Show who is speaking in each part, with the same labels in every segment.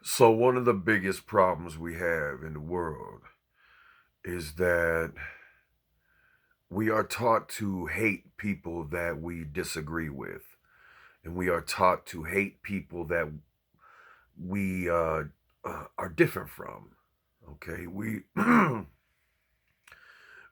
Speaker 1: So, one of the biggest problems we have in the world is that we are taught to hate people that we disagree with. And we are taught to hate people that we are different from. Okay,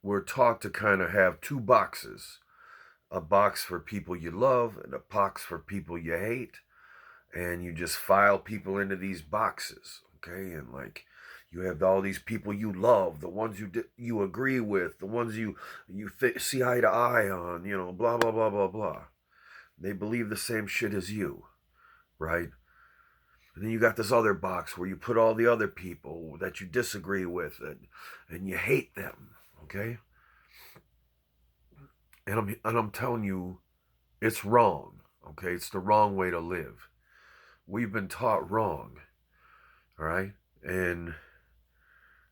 Speaker 1: we're taught to kind of have two boxes: a box for people you love and a box for people you hate. And you just file people into these boxes, okay? And like you have all these people you love, the ones you agree with, the ones you see eye to eye on, blah blah blah blah blah. They believe the same shit as you, right? And then you got this other box where you put all the other people that you disagree with and you hate them, okay? And I'm telling you, it's wrong, okay? It's the wrong way to live. We've been taught wrong, all right? And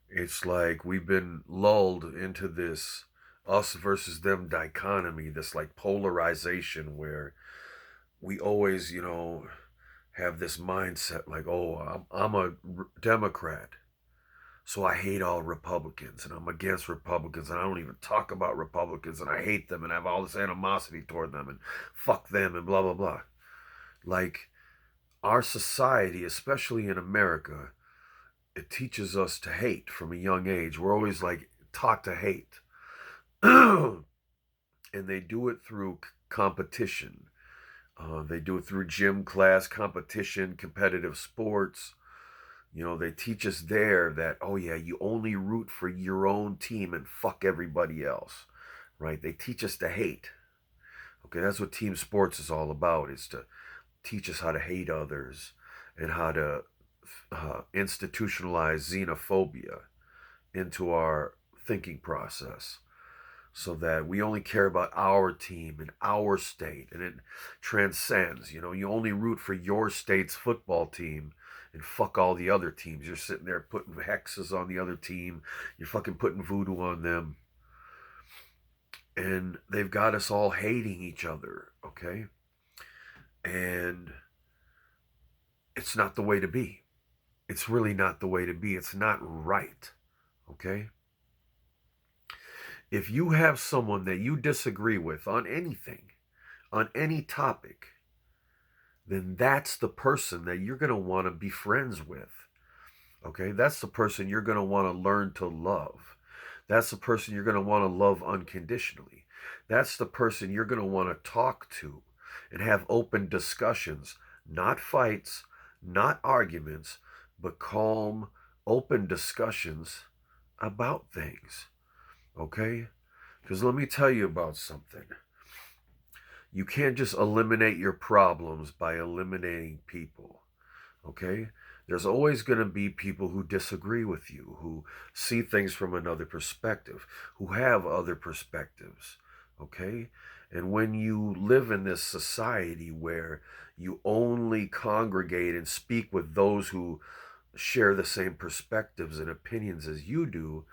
Speaker 1: it's like we've been lulled into this us versus them dichotomy, this like polarization where we always, have this mindset like, oh, I'm a Democrat, so I hate all Republicans and I'm against Republicans and I don't even talk about Republicans and I hate them and I have all this animosity toward them and fuck them and blah, blah, blah. Like our society, especially in America, it teaches us to hate from a young age. We're always like taught to hate. And they do it through competition. They do it through gym class competition, competitive sports. They teach us there that, oh yeah, you only root for your own team and fuck everybody else, right? They teach us to hate. Okay, that's what team sports is all about, is to teach us how to hate others and how to institutionalize xenophobia into our thinking process so that we only care about our team and our state, and it transcends. You only root for your state's football team and fuck all the other teams. You're sitting there putting hexes on the other team, you're fucking putting voodoo on them, and they've got us all hating each other, okay? And it's not the way to be. It's really not the way to be. It's not right, okay? If you have someone that you disagree with on anything, on any topic, then that's the person that you're going to want to be friends with. Okay? That's the person you're going to want to learn to love. That's the person you're going to want to love unconditionally. That's the person you're going to want to talk to and have open discussions, not fights, not arguments, but calm, open discussions about things. Okay? Because let me tell you about something. You can't just eliminate your problems by eliminating people. Okay? There's always going to be people who disagree with you, who see things from another perspective, who have other perspectives. Okay? And when you live in this society where you only congregate and speak with those who share the same perspectives and opinions as you do,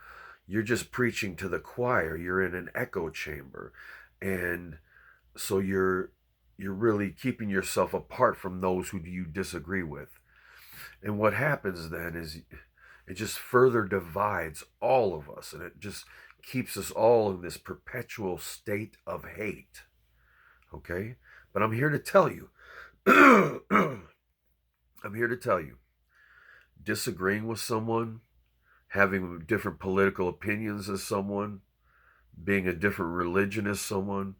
Speaker 1: you're just preaching to the choir. You're in an echo chamber. And so you're really keeping yourself apart from those who you disagree with. And what happens then is it just further divides all of us, and it just keeps us all in this perpetual state of hate. Okay? But I'm here to tell you, I'm here to tell you, disagreeing with someone, having different political opinions as someone, being a different religion as someone,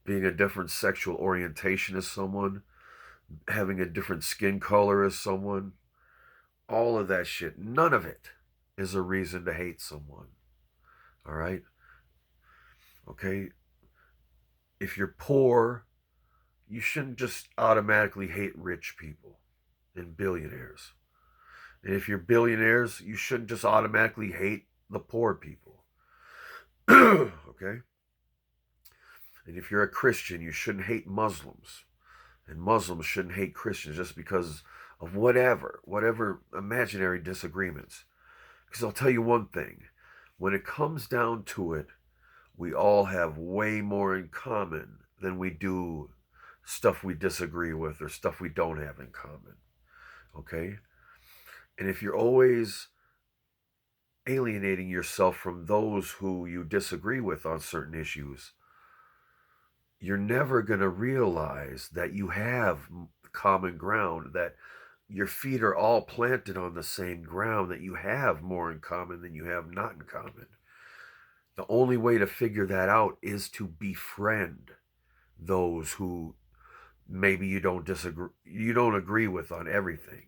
Speaker 1: being a different sexual orientation as someone, having a different skin color as someone, all of that shit, none of it is a reason to hate someone. All right? Okay? If you're poor, you shouldn't just automatically hate rich people and billionaires. And if you're billionaires, you shouldn't just automatically hate the poor people. Okay? And if you're a Christian, you shouldn't hate Muslims. And Muslims shouldn't hate Christians just because of whatever imaginary disagreements. Because I'll tell you one thing, when it comes down to it, we all have way more in common than we do stuff we disagree with or stuff we don't have in common. Okay? And if you're always alienating yourself from those who you disagree with on certain issues, you're never going to realize that you have common ground, that your feet are all planted on the same ground, that you have more in common than you have not in common. The only way to figure that out is to befriend those who maybe you don't agree with on everything.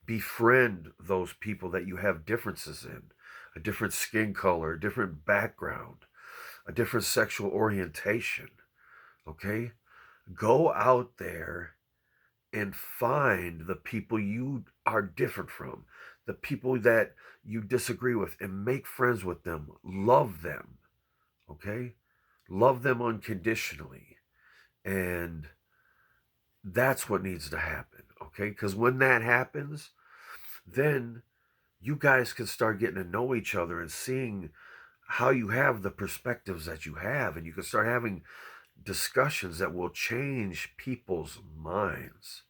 Speaker 1: Befriend those people that you have differences in, a different skin color, a different background, a different sexual orientation. Okay? Go out there and find the people you are different from, the people that you disagree with, and make friends with them. Love them. Okay? Love them unconditionally. And that's what needs to happen. Okay? Because when that happens, then you guys can start getting to know each other and seeing how you have the perspectives that you have, and you can start having discussions that will change people's minds.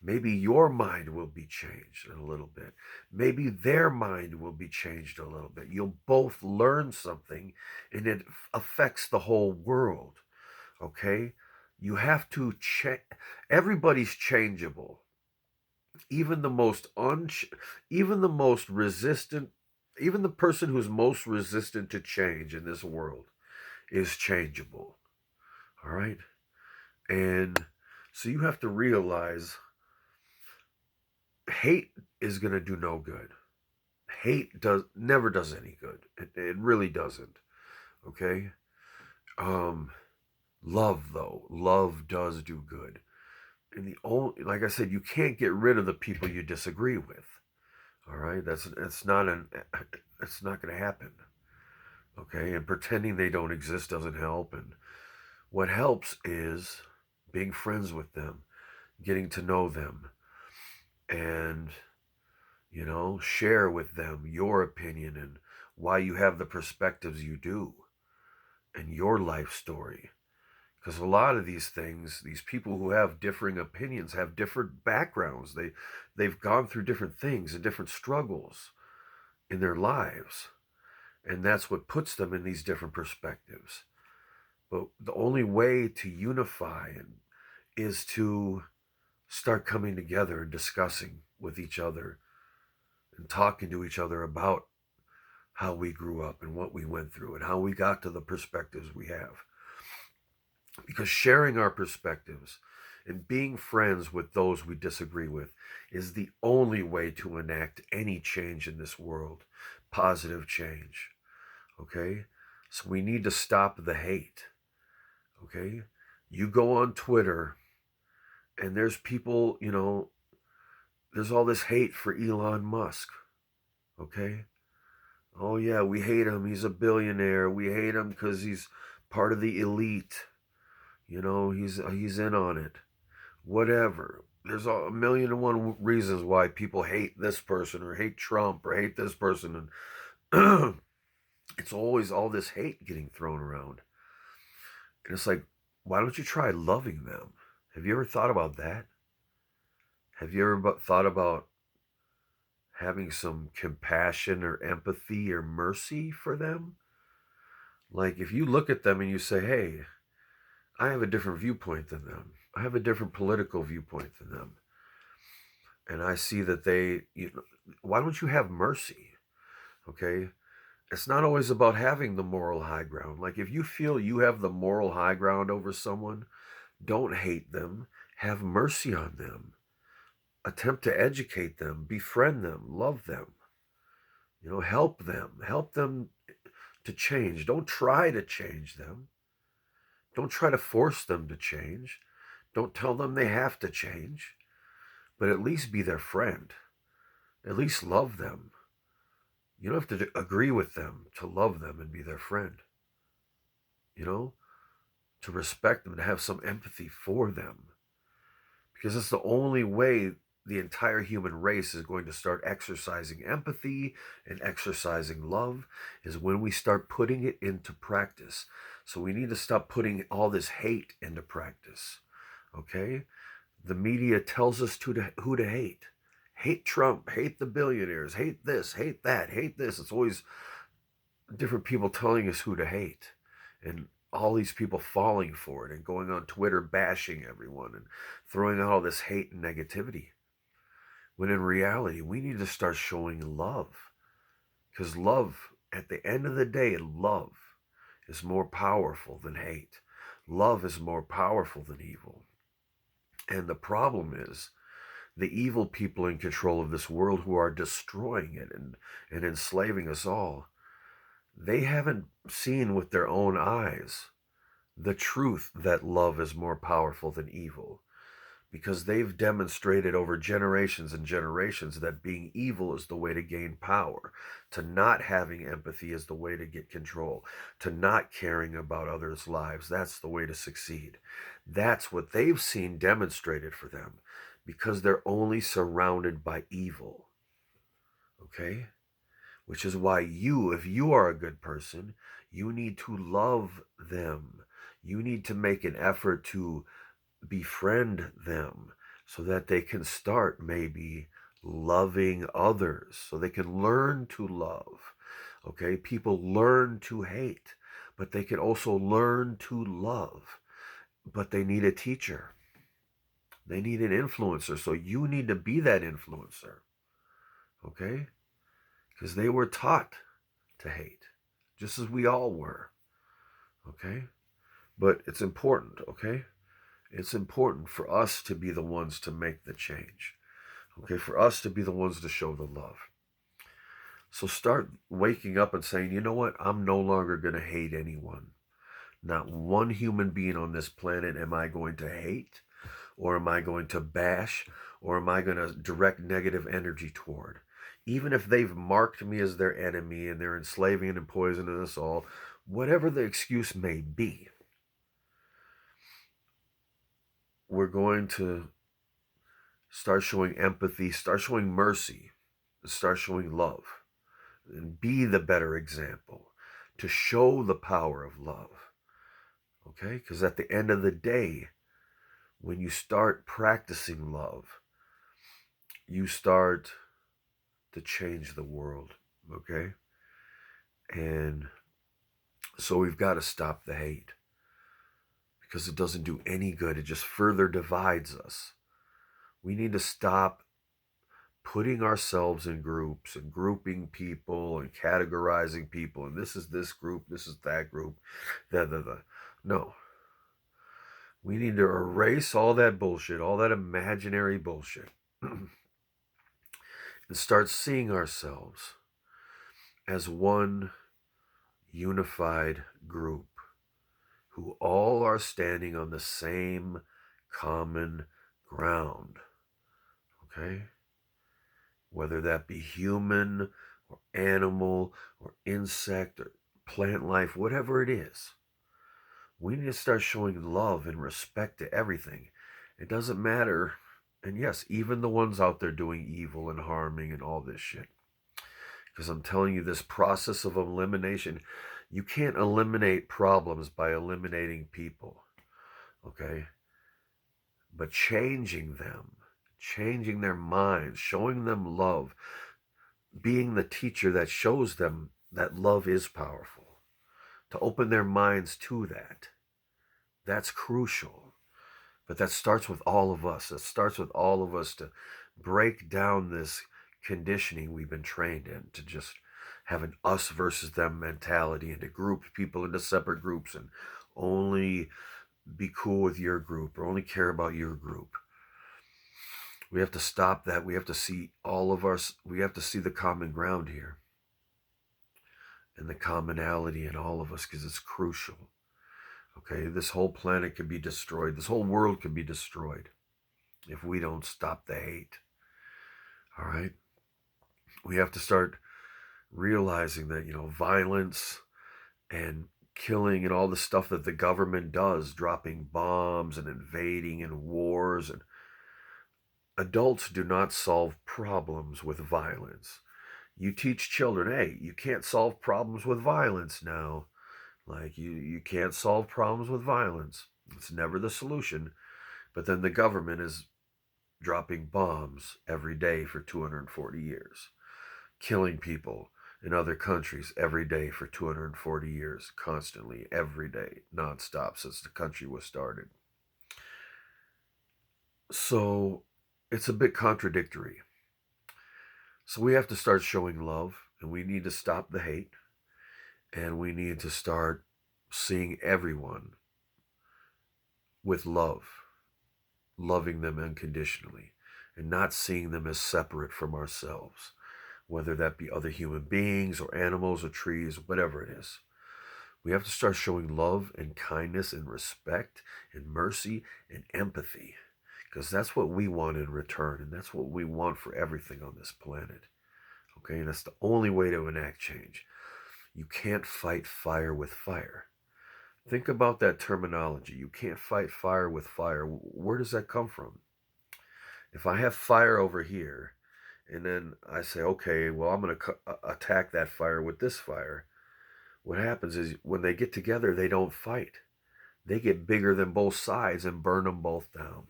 Speaker 1: Maybe your mind will be changed a little bit. Maybe their mind will be changed a little bit. You'll both learn something, and it affects the whole world. Okay? You have to change. Everybody's changeable. Even the most even the most resistant, even the person who's most resistant to change in this world is changeable. All right? And so you have to realize hate is going to do no good. Hate never does any good. It really doesn't. Okay? Um Love, though, love does do good. And the only, like I said, you can't get rid of the people you disagree with. All right? That's not an it's not going to happen. Okay? And pretending they don't exist doesn't help. And what helps is being friends with them, getting to know them, and share with them your opinion and why you have the perspectives you do and your life story. Because a lot of these things, these people who have differing opinions have different backgrounds. They've gone through different things and different struggles in their lives. And that's what puts them in these different perspectives. But the only way to unify is to start coming together and discussing with each other and talking to each other about how we grew up and what we went through and how we got to the perspectives we have. Because sharing our perspectives and being friends with those we disagree with is the only way to enact any change in this world, positive change. Okay? So we need to stop the hate. Okay? You go on Twitter and there's people, there's all this hate for Elon Musk. Okay? Oh, yeah, we hate him. He's a billionaire. We hate him because he's part of the elite. He's in on it. Whatever. There's a million and one reasons why people hate this person or hate Trump or hate this person. And it's always all this hate getting thrown around. And it's like, why don't you try loving them? Have you ever thought about that? Have you ever thought about having some compassion or empathy or mercy for them? Like, if you look at them and you say, hey, I have a different viewpoint than them. I have a different political viewpoint than them. And I see that why don't you have mercy? Okay? It's not always about having the moral high ground. Like, if you feel you have the moral high ground over someone, don't hate them. Have mercy on them. Attempt to educate them, befriend them, love them. Help them. Help them to change. Don't try to change them. Don't try to force them to change. Don't tell them they have to change. But at least be their friend. At least love them. You don't have to agree with them to love them and be their friend. To respect them, to have some empathy for them. Because it's the only way the entire human race is going to start exercising empathy and exercising love is when we start putting it into practice. So we need to stop putting all this hate into practice. Okay? The media tells us who to hate. hate Trump, hate the billionaires, hate this, hate that, hate this. It's always different people telling us who to hate. And all these people falling for it and going on Twitter bashing everyone and throwing out all this hate and negativity. When in reality, we need to start showing love. Because love, at the end of the day, love is more powerful than hate. Love is more powerful than evil. And the problem is the evil people in control of this world who are destroying it and enslaving us all, they haven't seen with their own eyes the truth that love is more powerful than evil, because they've demonstrated over generations and generations that being evil is the way to gain power, to not having empathy is the way to get control, to not caring about others' lives, that's the way to succeed. That's what they've seen demonstrated for them, because they're only surrounded by evil. Okay? Which is why if you are a good person, you need to love them. You need to make an effort to befriend them so that they can start maybe loving others, so they can learn to love. Okay, people learn to hate, but they can also learn to love. But they need a teacher, they need an influencer, so you need to be that influencer. Okay, because they were taught to hate, just as we all were. Okay, but it's important. Okay, it's important for us to be the ones to make the change. Okay, for us to be the ones to show the love. So start waking up and saying, you know what? I'm no longer going to hate anyone. Not one human being on this planet am I going to hate, or am I going to bash, or am I going to direct negative energy toward. Even if they've marked me as their enemy and they're enslaving and poisoning us all, whatever the excuse may be, we're going to start showing empathy, start showing mercy, start showing love, and be the better example to show the power of love. Okay? Because at the end of the day, when you start practicing love, you start to change the world. Okay? And so we've got to stop the hate, because it doesn't do any good. It just further divides us. We need to stop putting ourselves in groups and grouping people and categorizing people, and this is this group, this is that group, No. We need to erase all that bullshit, all that imaginary bullshit, and start seeing ourselves as one unified group who all are standing on the same common ground. Okay? Whether that be human or animal or insect or plant life, whatever it is, we need to start showing love and respect to everything. It doesn't matter. And yes, even the ones out there doing evil and harming and all this shit. Because I'm telling you, this process of elimination, you can't eliminate problems by eliminating people. Okay? But changing them, changing their minds, showing them love, being the teacher that shows them that love is powerful, to open their minds to that. That's crucial. But that starts with all of us. It starts with all of us to break down this conditioning we've been trained in, to just have an us versus them mentality, and to group people into separate groups and only be cool with your group or only care about your group. We have to stop that. We have to see all of us. We have to see the common ground here and the commonality in all of us, because it's crucial. Okay, this whole planet could be destroyed. This whole world could be destroyed if we don't stop the hate. All right? We have to start realizing that, violence and killing and all the stuff that the government does, dropping bombs and invading and wars, and adults do not solve problems with violence. You teach children, hey, you can't solve problems with violence now. Like, you can't solve problems with violence. It's never the solution. But then the government is dropping bombs every day for 240 years, killing people in other countries every day for 240 years, constantly, every day, nonstop since the country was started. So it's a bit contradictory. So we have to start showing love, and we need to stop the hate, and we need to start seeing everyone with love, loving them unconditionally, and not seeing them as separate from ourselves, whether that be other human beings or animals or trees, whatever it is. We have to start showing love and kindness and respect and mercy and empathy, because that's what we want in return, and that's what we want for everything on this planet. Okay, and that's the only way to enact change. You can't fight fire with fire. Think about that terminology. You can't fight fire with fire. Where does that come from? If I have fire over here, and then I say, okay, well, I'm going to attack that fire with this fire, what happens is when they get together, they don't fight. They get bigger than both sides and burn them both down.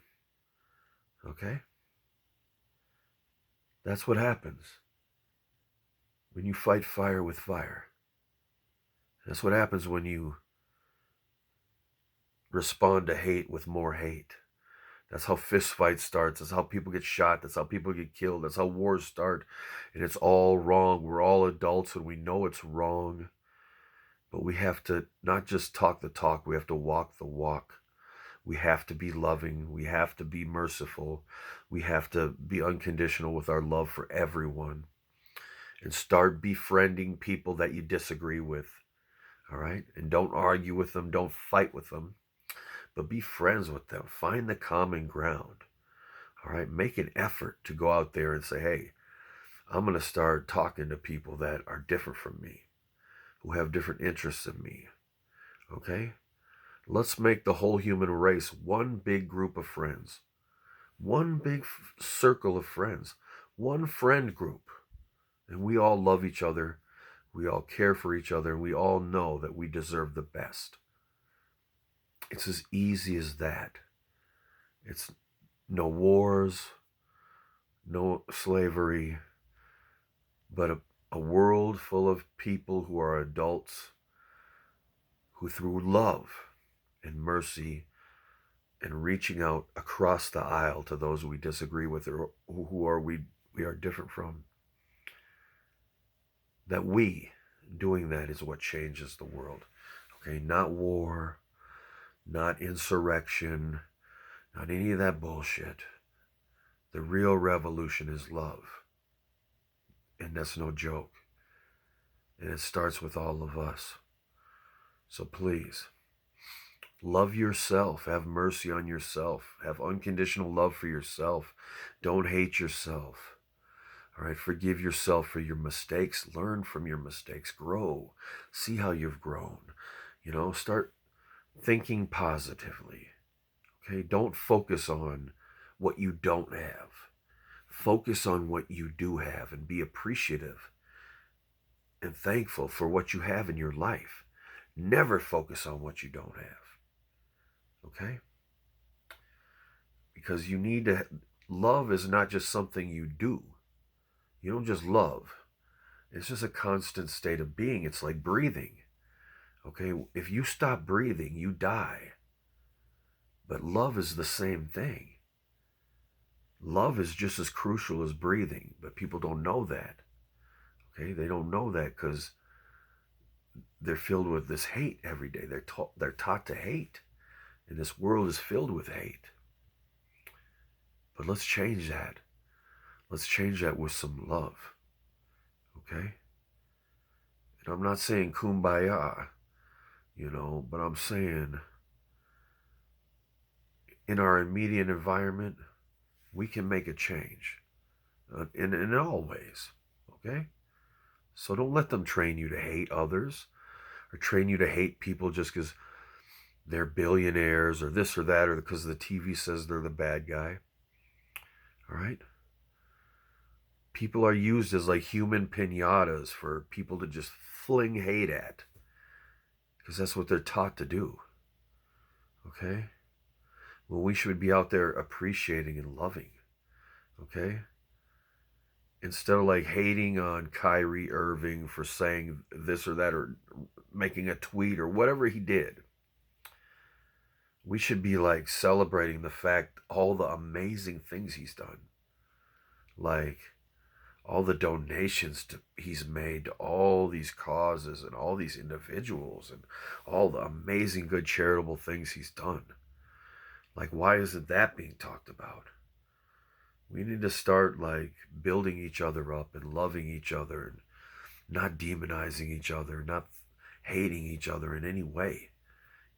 Speaker 1: Okay? That's what happens when you fight fire with fire. That's what happens when you respond to hate with more hate. That's how fist fights starts. That's how people get shot. That's how people get killed. That's how wars start. And it's all wrong. We're all adults and we know it's wrong. But we have to not just talk the talk, we have to walk the walk. We have to be loving. We have to be merciful. We have to be unconditional with our love for everyone. And start befriending people that you disagree with. All right? And don't argue with them. Don't fight with them. But be friends with them. Find the common ground. All right? Make an effort to go out there and say, hey, I'm going to start talking to people that are different from me, who have different interests than me. Okay? Let's make the whole human race one big group of friends. One big circle of friends. One friend group. And we all love each other. We all care for each other. And we all know that we deserve the best. It's as easy as that. It's no wars, no slavery, but a world full of people who are adults, who through love and mercy and reaching out across the aisle to those we disagree with or who are we are different from, that we doing that is what changes the world. Okay, not war, not insurrection, not any of that bullshit. The real revolution is love. And that's no joke. And it starts with all of us. So please, love yourself. Have mercy on yourself. Have unconditional love for yourself. Don't hate yourself. All right, forgive yourself for your mistakes. Learn from your mistakes. Grow. See how you've grown. Start thinking positively. Okay, don't focus on what you don't have. Focus on what you do have and be appreciative and thankful for what you have in your life. Never focus on what you don't have. Okay? Because you need to, love is not just something you do. You don't just love. It's just a constant state of being. It's like breathing. Okay? If you stop breathing, you die. But love is the same thing. Love is just as crucial as breathing, but people don't know that. Okay? They don't know that because they're filled with this hate every day. They're taught to hate. And this world is filled with hate. But let's change that. Let's change that with some love. Okay? And I'm not saying kumbaya, but I'm saying in our immediate environment, we can make a change in all ways. Okay? So don't let them train you to hate others or train you to hate people just because they're billionaires or this or that or because the TV says they're the bad guy. All right? People are used as like human piñatas for people to just fling hate at because that's what they're taught to do. Okay? Well, we should be out there appreciating and loving. Okay? Instead of like hating on Kyrie Irving for saying this or that or making a tweet or whatever he did, we should be like celebrating the fact all the amazing things he's done. Like all the donations he's made to all these causes and all these individuals and all the amazing good charitable things he's done. Like, why isn't that being talked about? We need to start like building each other up and loving each other and not demonizing each other, not hating each other in any way,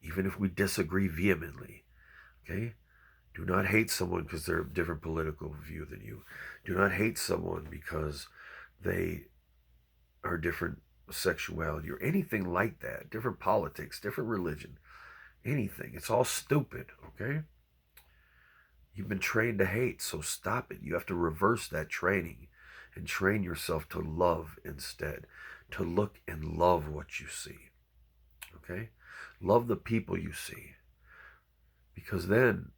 Speaker 1: even if we disagree vehemently. Okay? Do not hate someone because they're a different political view than you. Do not hate someone because they are different sexuality or anything like that. Different politics, different religion, anything. It's all stupid, okay? You've been trained to hate, so stop it. You have to reverse that training and train yourself to love instead, to look and love what you see, okay? Love the people you see, because then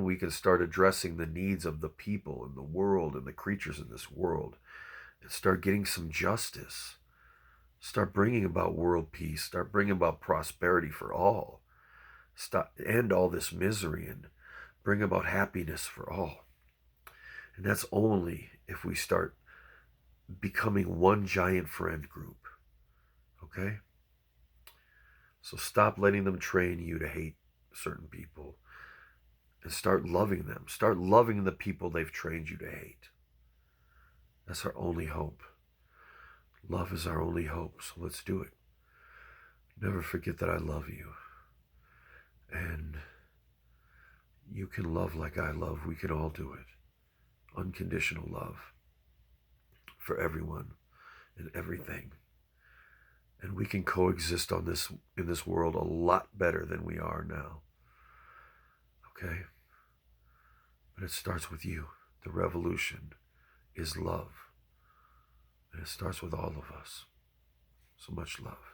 Speaker 1: we can start addressing the needs of the people in the world and the creatures in this world and start getting some justice. Start bringing about world peace. Start bringing about prosperity for all. Stop, end all this misery and bring about happiness for all. And that's only if we start becoming one giant friend group. Okay? So stop letting them train you to hate certain people and start loving them. Start loving the people they've trained you to hate. That's our only hope. Love is our only hope, so let's do it. Never forget that I love you. And you can love like I love. We can all do it. Unconditional love for everyone and everything. And we can coexist on this in this world a lot better than we are now. Okay? But it starts with you. The revolution is love. And it starts with all of us. So much love.